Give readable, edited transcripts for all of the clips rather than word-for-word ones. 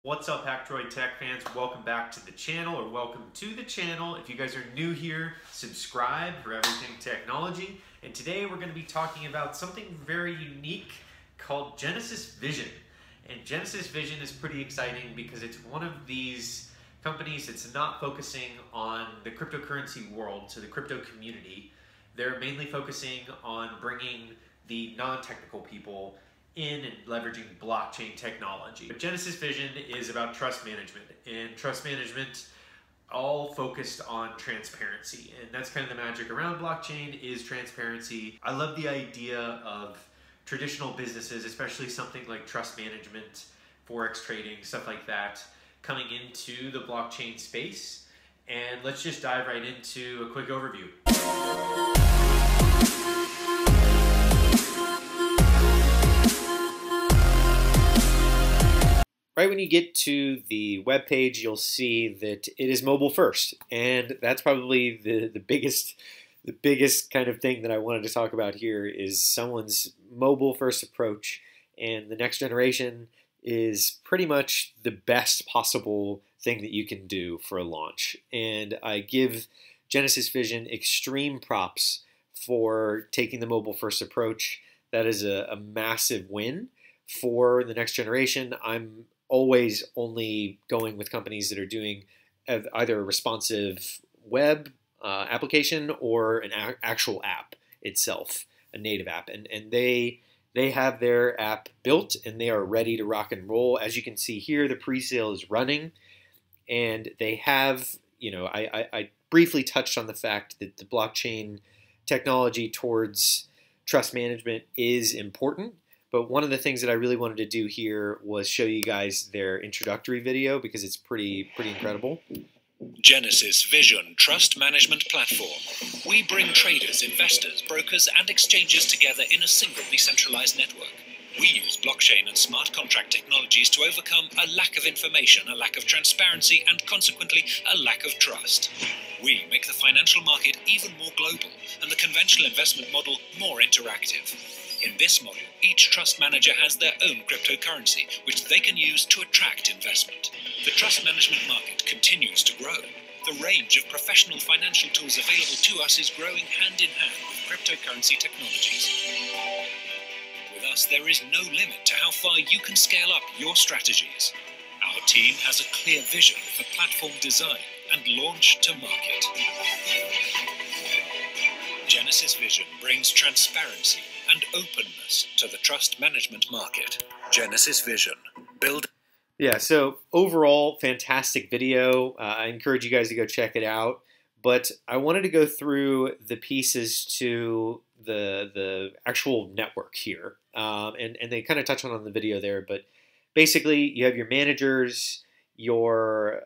What's up, Hackdroid Tech fans? Welcome back to the channel, or welcome to the channel. If you guys are new here, subscribe for everything technology. And today we're going to be talking about something very unique called Genesis Vision. And Genesis Vision is pretty exciting because it's one of these companies that's not focusing on the cryptocurrency world, to the crypto community. They're mainly focusing on bringing the non-technical people in and leveraging blockchain technology. But Genesis Vision is about trust management, and trust management all focused on transparency. And that's kind of the magic around blockchain, is transparency. I love the idea of traditional businesses, especially something like trust management, Forex trading, stuff like that, coming into the blockchain space. And let's just dive right into a quick overview. Right when you get to the web page, you'll see that it is mobile first, and that's probably the biggest kind of thing that I wanted to talk about here is someone's mobile first approach. And the next generation is pretty much the best possible thing that you can do for a launch. And I give Genesis Vision extreme props for taking the mobile first approach. That is a massive win for the next generation. I'm always only going with companies that are doing either a responsive web application or an actual app itself, a native app. And they have their app built and they are ready to rock and roll. As you can see here, the pre-sale is running, and they have, I briefly touched on the fact that the blockchain technology towards trust management is important. But one of the things that I really wanted to do here was show you guys their introductory video because it's pretty incredible. Genesis Vision Trust Management Platform. We bring traders, investors, brokers, and exchanges together in a single decentralized network. We use blockchain and smart contract technologies to overcome a lack of information, a lack of transparency, and consequently, a lack of trust. We make the financial market even more global and the conventional investment model more interactive. In this model, each trust manager has their own cryptocurrency, which they can use to attract investment. The trust management market continues to grow. The range of professional financial tools available to us is growing hand in hand with cryptocurrency technologies. With us, there is no limit to how far you can scale up your strategies. Our team has a clear vision for platform design and launch to market. Genesis Vision brings transparency and openness to the trust management market. Genesis Vision. Build. Yeah, so overall, fantastic video. I encourage you guys to go check it out. But I wanted to go through the pieces to the actual network here. And they kind of touch on the video there. But basically, you have your managers, your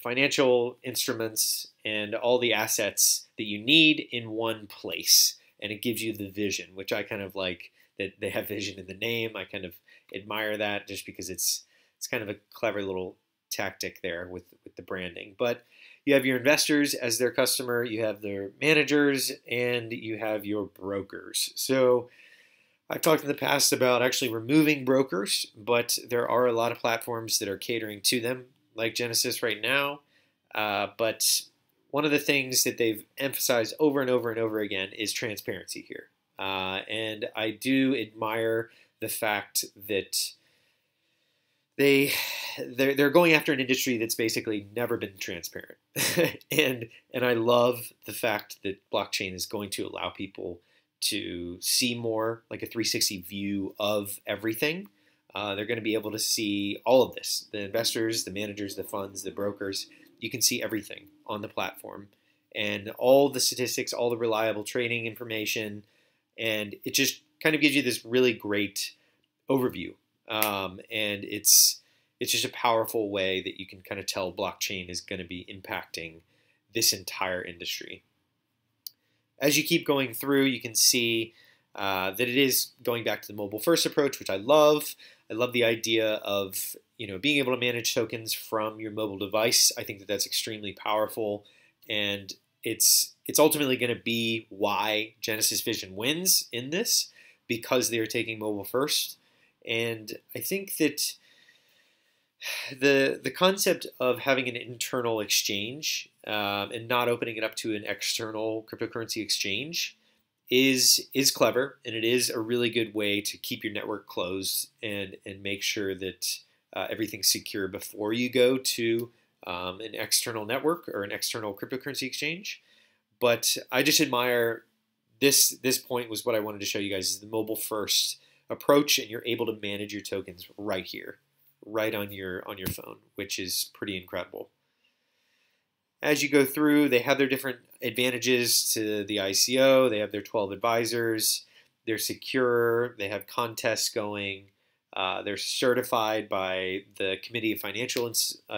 financial instruments, and all the assets that you need in one place. And it gives you the vision, which I kind of like that they have vision in the name. I kind of admire that just because it's kind of a clever little tactic there with the branding. But you have your investors as their customer, you have their managers, and you have your brokers. So I've talked in the past about actually removing brokers, but there are a lot of platforms that are catering to them, like Genesis right now. But one of the things that they've emphasized over and over and over again is transparency here. And I do admire the fact that they're going after an industry that's basically never been transparent. and I love the fact that blockchain is going to allow people to see more, like a 360 view of everything. They're going to be able to see all of this, the investors, the managers, the funds, the brokers. You can see everything on the platform and all the statistics, all the reliable trading information, and it just kind of gives you this really great overview. And it's just a powerful way that you can kind of tell blockchain is going to be impacting this entire industry. As you keep going through, you can see that it is going back to the mobile first approach, which I love. I love the idea of being able to manage tokens from your mobile device. I think that that's extremely powerful, and it's ultimately going to be why Genesis Vision wins in this, because they are taking mobile first. And I think that The concept of having an internal exchange and not opening it up to an external cryptocurrency exchange is clever, and it is a really good way to keep your network closed and make sure that everything's secure before you go to an external network or an external cryptocurrency exchange. But I just admire this point was what I wanted to show you guys is the mobile first approach, and you're able to manage your tokens right here, right on your phone, which is pretty incredible. As you go through, they have their different advantages to the ICO. They have their 12 advisors. They're secure. They have contests going. They're certified by the Committee of Financial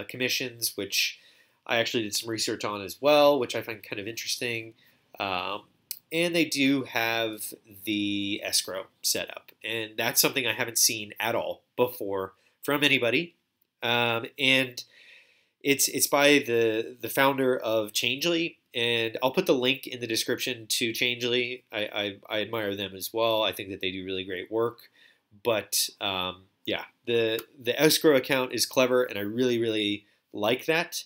Commissions, which I actually did some research on as well, which I find kind of interesting. And they do have the escrow set up. And that's something I haven't seen at all before from anybody. And it's by the founder of Changely, and I'll put the link in the description to Changely. I admire them as well. I think that they do really great work. But yeah, the escrow account is clever, and I really like that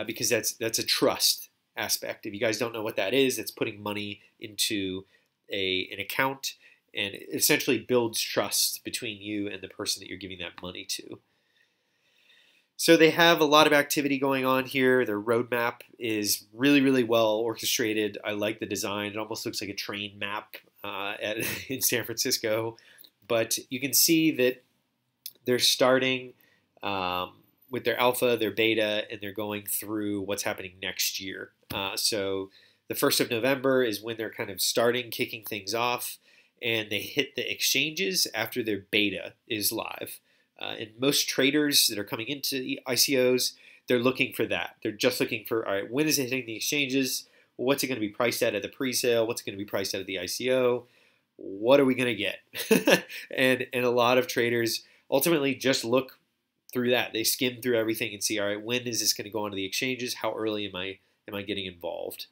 because that's a trust aspect. If you guys don't know what that is, it's putting money into an account, and it essentially builds trust between you and the person that you're giving that money to. So they have a lot of activity going on here. Their roadmap is really well orchestrated. I like the design. It almost looks like a train map in San Francisco. But you can see that they're starting with their alpha, their beta, and they're going through what's happening next year. So the 1st of November is when they're kind of kicking things off, and they hit the exchanges after their beta is live. And most traders that are coming into ICOs, they're looking for that. They're just looking for, all right, when is it hitting the exchanges? What's it going to be priced at the pre-sale? What's it going to be priced at the ICO? What are we going to get? and a lot of traders ultimately just look through that. They skim through everything and see, all right, when is this going to go onto the exchanges? How early am I getting involved?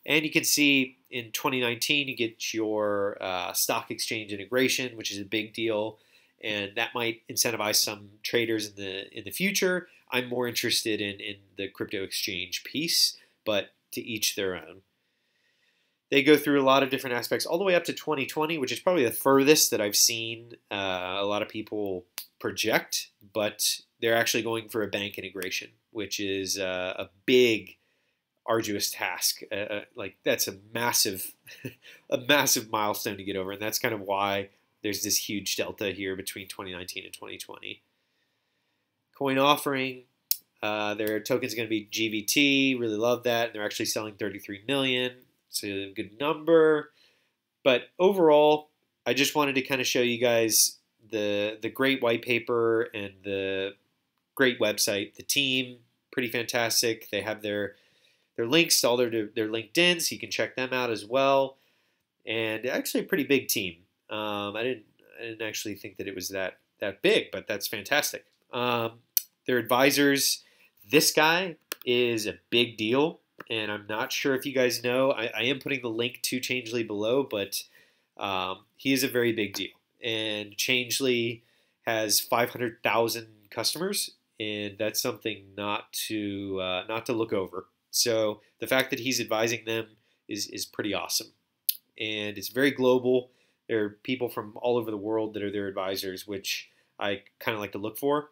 And you can see in 2019, you get your stock exchange integration, which is a big deal. And that might incentivize some traders in the future. I'm more interested in the crypto exchange piece, but to each their own. They go through a lot of different aspects all the way up to 2020, which is probably the furthest that I've seen a lot of people project, but they're actually going for a bank integration, which is a big, arduous task. Like that's a massive milestone to get over, and that's kind of why there's this huge delta here between 2019 and 2020. Coin offering, their token's going to be GVT. Really love that. They're actually selling 33 million. It's a good number. But overall, I just wanted to kind of show you guys the great white paper and the great website. The team, pretty fantastic. They have their links to all their LinkedIn, so you can check them out as well. And actually a pretty big team. I didn't actually think that it was that big, but that's fantastic. Their advisors, this guy is a big deal, and I'm not sure if you guys know. I am putting the link to Changely below, but he is a very big deal. And Changely has 500,000 customers, and that's something not to look over. So the fact that he's advising them is pretty awesome, and it's very global. There are people from all over the world that are their advisors, which I kind of like to look for.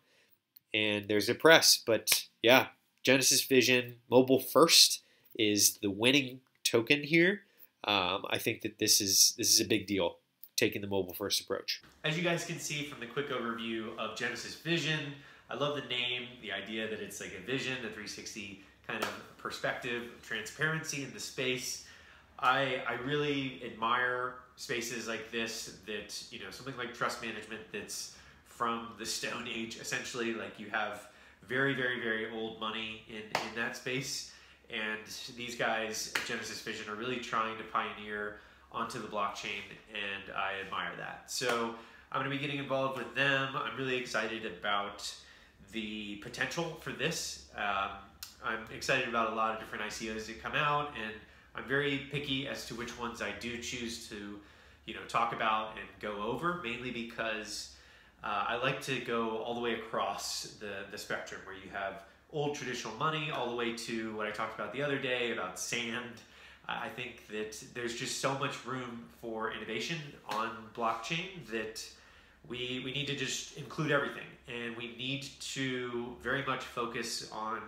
And there's a press. But yeah, Genesis Vision Mobile First is the winning token here. I think that this is a big deal, taking the mobile first approach. As you guys can see from the quick overview of Genesis Vision, I love the name, the idea that it's like a vision, a 360 kind of perspective, transparency in the space. I really admire spaces like this that, something like trust management that's from the Stone Age, essentially. Like you have very old money in that space. And these guys at Genesis Vision are really trying to pioneer onto the blockchain, and I admire that. So I'm going to be getting involved with them. I'm really excited about the potential for this. I'm excited about a lot of different ICOs that come out, and I'm very picky as to which ones I do choose to, talk about and go over, mainly because I like to go all the way across the spectrum, where you have old traditional money all the way to what I talked about the other day about sand. I think that there's just so much room for innovation on blockchain that we need to just include everything, and we need to very much focus on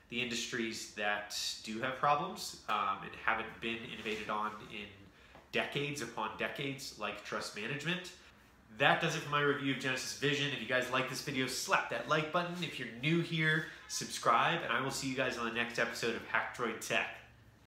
the industries that do have problems and haven't been innovated on in decades upon decades, like trust management. That does it for my review of Genesis Vision. If you guys like this video, slap that like button. If you're new here, subscribe, and I will see you guys on the next episode of Hackdroid Tech.